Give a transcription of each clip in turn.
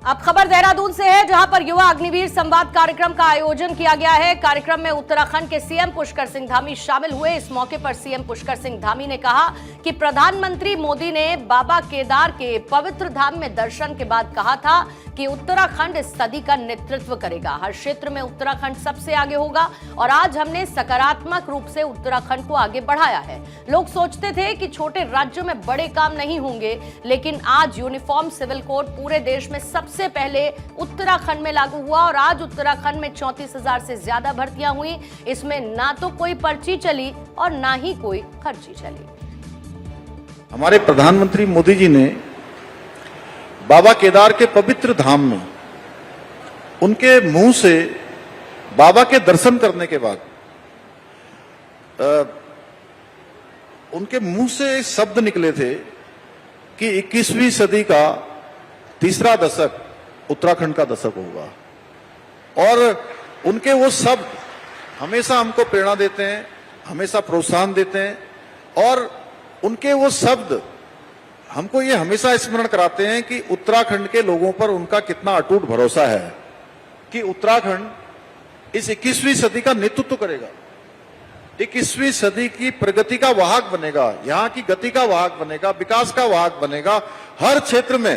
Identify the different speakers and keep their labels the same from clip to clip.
Speaker 1: अब खबर देहरादून से है, जहां पर युवा अग्निवीर संवाद कार्यक्रम का आयोजन किया गया है। कार्यक्रम में उत्तराखंड के सीएम पुष्कर सिंह धामी शामिल हुए। इस मौके पर सीएम पुष्कर सिंह धामी ने कहा कि प्रधानमंत्री मोदी ने बाबा केदार के पवित्र धाम में दर्शन के बाद कहा था कि उत्तराखंड इस सदी का नेतृत्व करेगा, हर क्षेत्र में उत्तराखंड सबसे आगे होगा और आज हमने सकारात्मक रूप से उत्तराखंड को आगे बढ़ाया है। लोग सोचते थे कि छोटे राज्यों में बड़े काम नहीं होंगे, लेकिन आज यूनिफॉर्म सिविल कोड पूरे देश में सबसे पहले उत्तराखंड में लागू हुआ और आज उत्तराखंड में 34,000 से ज्यादा भर्तियां हुई। इसमें ना तो कोई पर्ची चली और ना ही कोई खर्ची चली।
Speaker 2: हमारे प्रधानमंत्री मोदी जी ने बाबा केदार के पवित्र धाम में उनके मुंह से बाबा के दर्शन करने के बाद उनके मुंह से शब्द निकले थे कि 21वीं सदी का तीसरा दशक उत्तराखंड का दशक होगा। और उनके वो शब्द हमेशा हमको प्रेरणा देते हैं, हमेशा प्रोत्साहन देते हैं और उनके वो शब्द हमको ये हमेशा स्मरण कराते हैं कि उत्तराखंड के लोगों पर उनका कितना अटूट भरोसा है कि उत्तराखंड इस 21वीं सदी का नेतृत्व करेगा, 21वीं सदी की प्रगति का वाहक बनेगा, यहाँ की गति का वाहक बनेगा, विकास का वाहक बनेगा। हर क्षेत्र में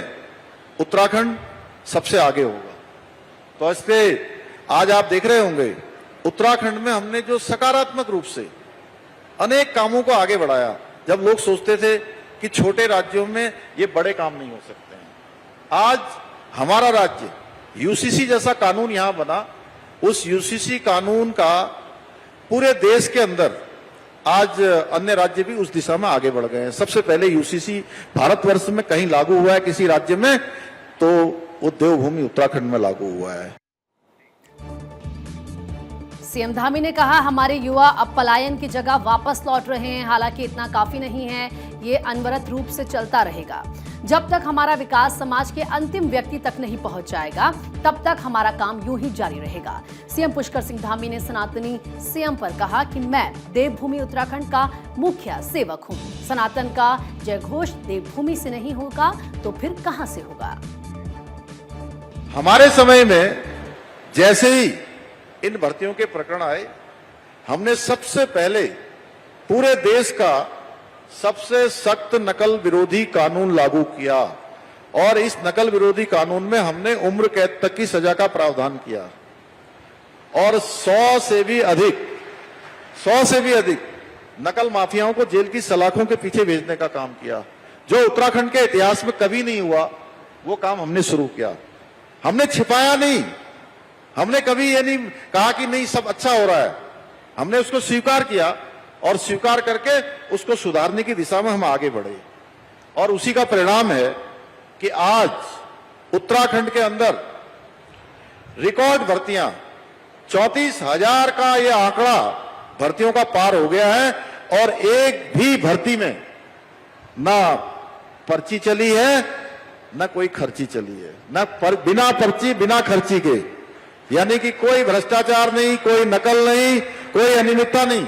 Speaker 2: उत्तराखंड सबसे आगे होगा। तो इसलिए आज आप देख रहे होंगे उत्तराखंड में हमने जो सकारात्मक रूप से अनेक कामों को आगे बढ़ाया। जब लोग सोचते थे कि छोटे राज्यों में ये बड़े काम नहीं हो सकते हैं, आज हमारा राज्य यूसीसी जैसा कानून यहां बना, उस यूसीसी कानून का पूरे देश के अंदर आज अन्य राज्य भी उस दिशा में आगे बढ़ गए हैं। सबसे पहले यूसीसी भारतवर्ष में कहीं लागू हुआ है किसी राज्य में, तो वो देवभूमि उत्तराखंड में लागू हुआ है।
Speaker 3: सीएम धामी ने कहा हमारे युवा अब पलायन की जगह वापस लौट रहे हैं। हालांकि इतना काफी नहीं है, ये अनवरत रूप से चलता रहेगा। जब तक हमारा विकास समाज के अंतिम व्यक्ति तक नहीं पहुंच जाएगा, तब तक हमारा काम यूं ही जारी रहेगा। सीएम पुष्कर सिंह धामी ने सनातनी सीएम पर कहा कि मैं देवभूमि उत्तराखंड का मुख्य सेवक हूं। सनातन का जय घोष देवभूमि से नहीं होगा तो फिर कहां से होगा।
Speaker 2: हमारे समय में जैसे ही इन भर्तियों के प्रकरण आए, हमने सबसे पहले पूरे देश का सबसे सख्त नकल विरोधी कानून लागू किया और इस नकल विरोधी कानून में हमने उम्र कैद तक की सजा का प्रावधान किया और 100 से भी अधिक नकल माफियाओं को जेल की सलाखों के पीछे भेजने का काम किया। जो उत्तराखंड के इतिहास में कभी नहीं हुआ, वो काम हमने शुरू किया। हमने छिपाया नहीं, हमने कभी ये नहीं कहा कि नहीं सब अच्छा हो रहा है। हमने उसको स्वीकार किया और स्वीकार करके उसको सुधारने की दिशा में हम आगे बढ़े और उसी का परिणाम है कि आज उत्तराखंड के अंदर रिकॉर्ड भर्तियां 34,000 का ये आंकड़ा भर्तियों का पार हो गया है और एक भी भर्ती में ना पर्ची चली है, ना कोई खर्ची चली है, बिना पर्ची बिना खर्ची के, यानी कि कोई भ्रष्टाचार नहीं, कोई नकल नहीं, कोई अनियमितता नहीं।